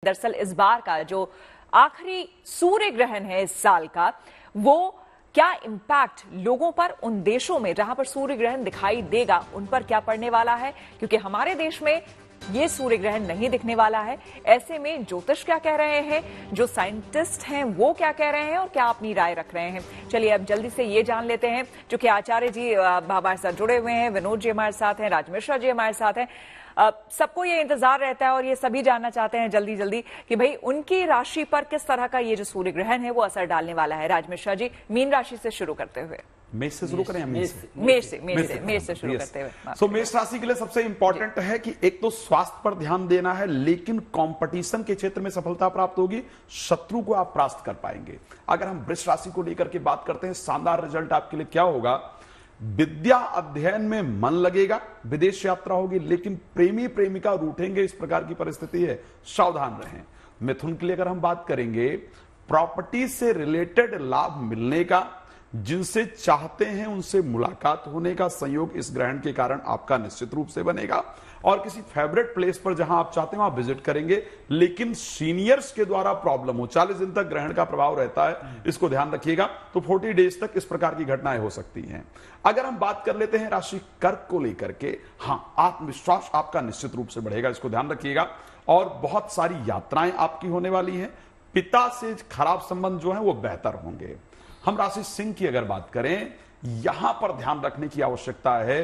दरअसल इस बार का जो आखिरी सूर्य ग्रहण है इस साल का, वो क्या इंपैक्ट लोगों पर, उन देशों में जहां पर सूर्य ग्रहण दिखाई देगा उन पर क्या पड़ने वाला है, क्योंकि हमारे देश में ये सूर्य ग्रहण नहीं दिखने वाला है। ऐसे में ज्योतिष क्या कह रहे हैं, जो साइंटिस्ट हैं वो क्या कह रहे हैं और क्या अपनी राय रख रहे हैं। चलिए अब जल्दी से ये जान लेते हैं, क्योंकि आचार्य जी हमारे साथ जुड़े हुए हैं, विनोद जी हमारे साथ हैं, राज मिश्रा जी हमारे साथ हैं। सबको ये इंतजार रहता है और ये सभी जानना चाहते हैं जल्दी जल्दी कि भाई उनकी राशि पर किस तरह का ये जो सूर्य ग्रहण है वो असर डालने वाला है। राज मिश्रा जी, मीन राशि से शुरू करते हुए। मेष से शुरू करें? मेष से शुरू करते हुए। सो मेष राशि के लिए सबसे इंपॉर्टेंट है कि एक तो स्वास्थ्य पर ध्यान देना है, लेकिन कंपटीशन के क्षेत्र में सफलता प्राप्त होगी, शत्रु को आप परास्त कर पाएंगे। अगर हम वृष राशि को लेकर के बात करते हैं, शानदार रिजल्ट आपके लिए क्या होगा। विद्या अध्ययन में मन लगेगा, विदेश यात्रा होगी, लेकिन प्रेमी प्रेमिका रूठेंगे, इस प्रकार की परिस्थिति है, सावधान रहें। मिथुन के लिए अगर हम बात करेंगे, प्रॉपर्टी से रिलेटेड लाभ मिलने का, जिनसे चाहते हैं उनसे मुलाकात होने का संयोग इस ग्रहण के कारण आपका निश्चित रूप से बनेगा, और किसी फेवरेट प्लेस पर जहां आप चाहते हैं वहां विजिट करेंगे, लेकिन सीनियर्स के द्वारा प्रॉब्लम हो। 40 दिन तक ग्रहण का प्रभाव रहता है, इसको ध्यान रखिएगा। तो 40 डेज तक इस प्रकार की घटनाएं हो सकती हैं। अगर हम बात कर लेते हैं राशि कर्क को लेकर के, हां, आत्मविश्वास आपका निश्चित रूप से बढ़ेगा, इसको ध्यान रखिएगा। और बहुत सारी यात्राएं आपकी होने वाली हैं, पिता से खराब संबंध जो है वो बेहतर होंगे। हम राशि सिंह की अगर बात करें, यहां पर ध्यान रखने की आवश्यकता है,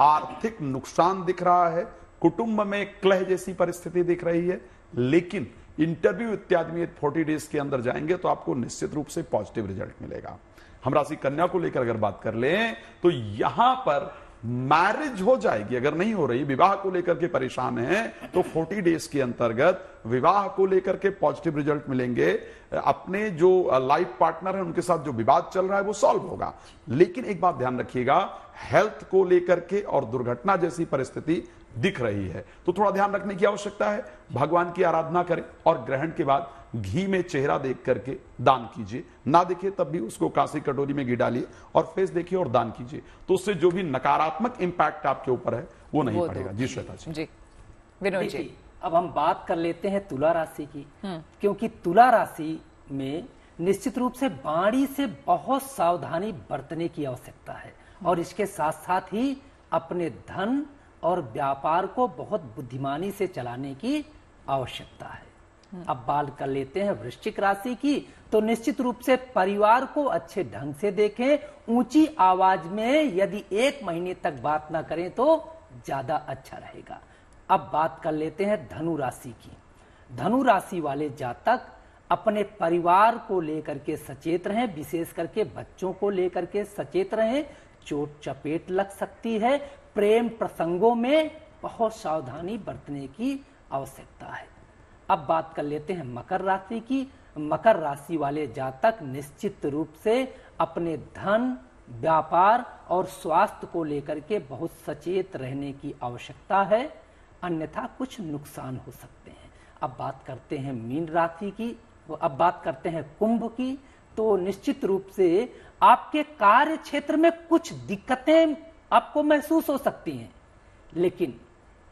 आर्थिक नुकसान दिख रहा है, कुटुंब में कलह जैसी परिस्थिति दिख रही है, लेकिन इंटरव्यू इत्यादि में 40 डेज के अंदर जाएंगे तो आपको निश्चित रूप से पॉजिटिव रिजल्ट मिलेगा। हम राशि कन्या को लेकर अगर बात कर लें तो यहां पर मैरिज हो जाएगी, अगर नहीं हो रही, विवाह को लेकर के परेशान हैं तो 40 डेज के अंतर्गत विवाह को लेकर के पॉजिटिव रिजल्ट मिलेंगे। अपने जो लाइफ पार्टनर है उनके साथ जो विवाद चल रहा है वो सॉल्व होगा, लेकिन एक बात ध्यान रखिएगा, हेल्थ को लेकर के और दुर्घटना जैसी परिस्थिति दिख रही है, तो थोड़ा ध्यान रखने की आवश्यकता है। भगवान की आराधना करें और ग्रहण के बाद घी में चेहरा देख करके दान कीजिए, ना दिखे तब भी उसको कांसी कटोरी में घी डालिए और फेस देखिए और दान कीजिए, तो उससे जो भी नकारात्मक इंपैक्ट आपके ऊपर है वो नहीं पड़ेगा। जी श्वेता जी। विनोद जी, अब हम बात कर लेते हैं तुला राशि की, क्योंकि तुला राशि में निश्चित रूप से वाणी से बहुत सावधानी बरतने की आवश्यकता है, और इसके साथ साथ ही अपने धन और व्यापार को बहुत बुद्धिमानी से चलाने की आवश्यकता है। अब बात कर लेते हैं वृश्चिक राशि की, तो निश्चित रूप से परिवार को अच्छे ढंग से देखें, ऊंची आवाज में यदि 1 महीने तक बात ना करें तो ज्यादा अच्छा रहेगा। अब बात कर लेते हैं धनु राशि की। धनु राशि वाले जातक अपने परिवार को लेकर के सचेत रहें, विशेष करके बच्चों को लेकर के सचेत रहें, चोट चपेट लग सकती है, प्रेम प्रसंगों में बहुत सावधानी बरतने की आवश्यकता है। अब बात कर लेते हैं मकर राशि की। मकर राशि वाले जातक निश्चित रूप से अपने धन, व्यापार और स्वास्थ्य को लेकर के बहुत सचेत रहने की आवश्यकता है, अन्यथा कुछ नुकसान हो सकते हैं। अब बात करते हैं मीन राशि की, अब बात करते हैं कुंभ की। तो निश्चित रूप से आपके कार्य क्षेत्र में कुछ दिक्कतें आपको महसूस हो सकती हैं, लेकिन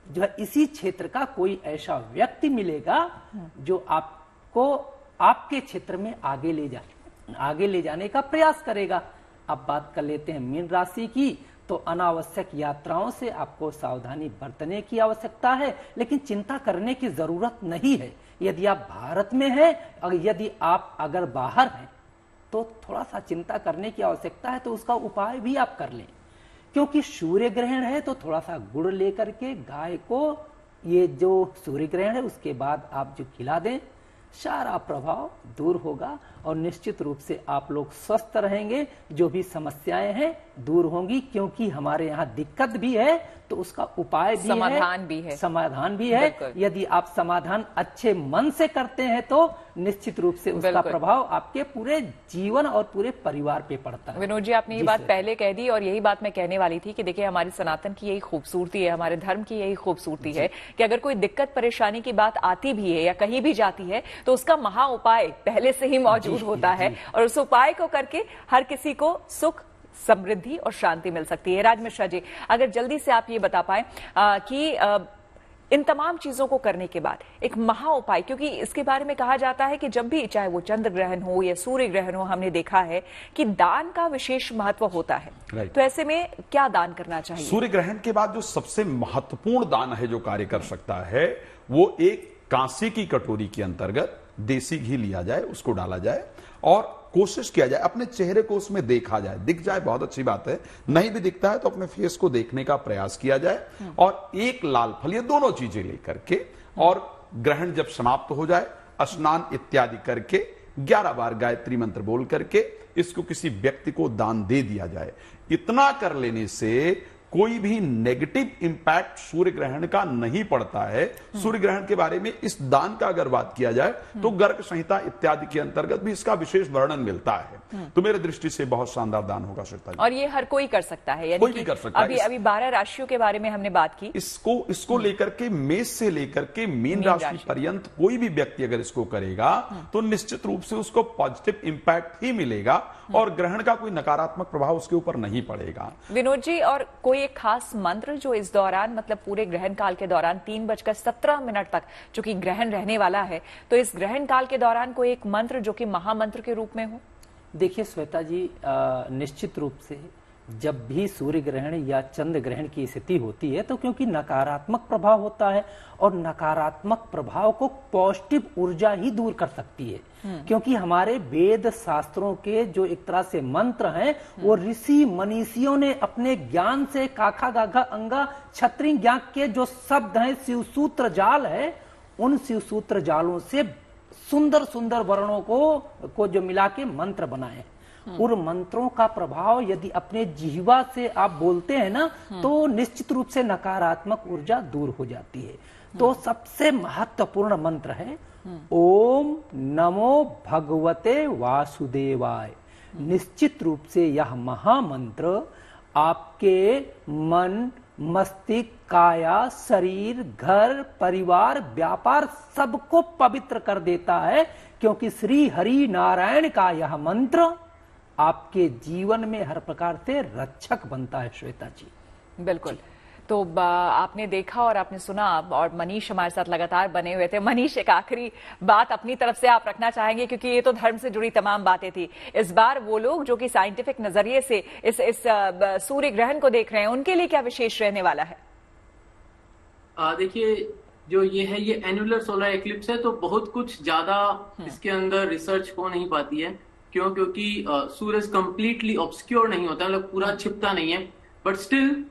जो है इसी क्षेत्र का कोई ऐसा व्यक्ति मिलेगा जो आपको आपके क्षेत्र में आगे ले जाने का प्रयास करेगा। अब बात कर लेते हैं मीन राशि की। तो अनावश्यक यात्राओं से आपको सावधानी बरतने की आवश्यकता है, लेकिन चिंता करने की जरूरत नहीं है। यदि आप भारत में हैं और यदि आप अगर बाहर हैं तो थोड़ा सा चिंता करने की आवश्यकता है, तो उसका उपाय भी आप कर लें। क्योंकि सूर्य ग्रहण है तो थोड़ा सा गुड़ लेकर के गाय को ये जो सूर्य ग्रहण है उसके बाद आप जो खिला दें, सारा प्रभाव दूर होगा और निश्चित रूप से आप लोग स्वस्थ रहेंगे। जो भी समस्याएं हैं दूर होंगी, क्योंकि हमारे यहाँ दिक्कत भी है तो उसका उपाय भी समाधान भी है। यदि आप समाधान अच्छे मन से करते हैं तो निश्चित रूप से उसका प्रभाव आपके पूरे जीवन और पूरे परिवार पे पड़ता है। विनोद जी, आपने ये बात पहले कह दी और यही बात मैं कहने वाली थी कि देखिए हमारी सनातन की यही खूबसूरती है, हमारे धर्म की यही खूबसूरती है कि अगर कोई दिक्कत परेशानी की बात आती भी है या कहीं भी जाती है तो उसका महा उपाय पहले से ही मौजूद होता है, और उस उपाय को करके हर किसी को सुख, समृद्धि और शांति मिल सकती है। राज मिश्रा जी, अगर जल्दी से आप ये बता पाए कि इन तमाम चीजों को करने के बाद एक महा उपाय, क्योंकि इसके बारे में कहा जाता है कि जब भी, चाहे वो चंद्र ग्रहण हो या सूर्य ग्रहण हो, हमने देखा है कि दान का विशेष महत्व होता है। तो ऐसे में क्या दान करना चाहिए? सूर्य ग्रहण के बाद जो सबसे महत्वपूर्ण दान है जो कार्य कर सकता है, वो एक कांसे की कटोरी के अंतर्गत देसी घी लिया जाए, उसको डाला जाए और कोशिश किया जाए अपने चेहरे को उसमें देखा जाए। दिख जाए बहुत अच्छी बात है, नहीं भी दिखता है तो अपने फेस को देखने का प्रयास किया जाए और एक लाल फल, ये दोनों चीजें लेकर के, और ग्रहण जब समाप्त हो जाए स्नान इत्यादि करके 11 बार गायत्री मंत्र बोल करके इसको किसी व्यक्ति को दान दे दिया जाए। इतना कर लेने से कोई भी नेगेटिव इंपैक्ट सूर्य ग्रहण का नहीं पड़ता है। सूर्य ग्रहण के बारे में इस दान का अगर बात किया जाए तो गर्ग संहिता इत्यादि के अंतर्गत भी इसका विशेश वर्णन मिलता है। तो मेरे दृष्टि से बहुत शानदार दान होगा श्वेता जी। और ये हर कोई कर सकता है, यानी कोई भी कर सकता है। अभी 12 राशियों के बारे में हमने बात की। इसको लेकर के मेष से लेकर के मीन राशि पर्यंत कोई भी व्यक्ति अगर इसको करेगा तो निश्चित रूप से उसको पॉजिटिव इंपैक्ट ही मिलेगा और ग्रहण का कोई नकारात्मक प्रभाव उसके ऊपर नहीं पड़ेगा। विनोद जी, और कोई एक खास मंत्र जो इस दौरान, मतलब पूरे ग्रहण काल के दौरान 3:17 तक चूंकि ग्रहण रहने वाला है, तो इस ग्रहण काल के दौरान कोई एक मंत्र जो कि महामंत्र के रूप में हो? देखिए श्वेता जी, निश्चित रूप से जब भी सूर्य ग्रहण या चंद्र ग्रहण की स्थिति होती है तो क्योंकि नकारात्मक प्रभाव होता है और नकारात्मक प्रभाव को पॉजिटिव ऊर्जा ही दूर कर सकती है। क्योंकि हमारे वेद शास्त्रों के जो एक तरह से मंत्र हैं वो ऋषि मनीषियों ने अपने ज्ञान से काखा गाघा अंगा छत्री ज्ञान के जो शब्द हैं, शिवसूत्र जाल है, उन शिवसूत्र जालों से सुंदर सुंदर वर्णों को जो मिला के मंत्र बनाए। उन मंत्रों का प्रभाव यदि अपने जिह्वा से आप बोलते हैं ना तो निश्चित रूप से नकारात्मक ऊर्जा दूर हो जाती है। तो सबसे महत्वपूर्ण मंत्र है ओम नमो भगवते वासुदेवाय। निश्चित रूप से यह महामंत्र आपके मन, मस्तिष्क, काया, शरीर, घर, परिवार, व्यापार सबको पवित्र कर देता है, क्योंकि श्री हरि नारायण का यह मंत्र आपके जीवन में हर प्रकार से रक्षक बनता है। श्वेता जी, बिल्कुल। तो आपने देखा और आपने सुना, और मनीष हमारे साथ लगातार बने हुए थे। मनीष, एक आखिरी बात अपनी तरफ से आप रखना चाहेंगे, क्योंकि ये तो धर्म से जुड़ी तमाम बातें थी। इस बार वो लोग जो कि साइंटिफिक नजरिए से इस सूर्य ग्रहण को देख रहे हैं, उनके लिए क्या विशेष रहने वाला है? देखिए, जो ये है, ये एनुलर सोलर एक्लिप्स है, तो बहुत कुछ ज्यादा इसके अंदर रिसर्च हो नहीं पाती है। क्योंकि सूरज कंप्लीटली ऑब्सक्योर नहीं होता, मतलब पूरा छिपता नहीं है, बट स्टिल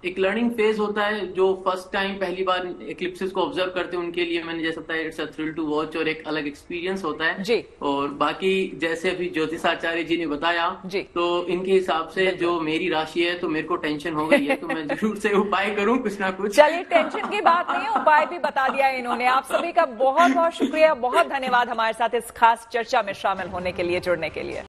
एक लर्निंग फेज होता है। जो फर्स्ट टाइम पहली बार एक्लिप्सेस को ऑब्जर्व करते हैं उनके लिए मैंने जैसा बताया, it's a thrill to watch और एक अलग एक्सपीरियंस होता है जी। और बाकी जैसे अभी ज्योतिषाचार्य जी ने बताया जी, तो इनके हिसाब से जो मेरी राशि है तो मेरे को टेंशन हो गई है, तो मैं जरूर से उपाय करूं कुछ ना कुछ। चलिए, टेंशन की बात नहीं है, उपाय भी बता दिया इन्होंने। आप सभी का बहुत बहुत शुक्रिया, बहुत धन्यवाद हमारे साथ इस खास चर्चा में शामिल होने के लिए, जुड़ने के लिए।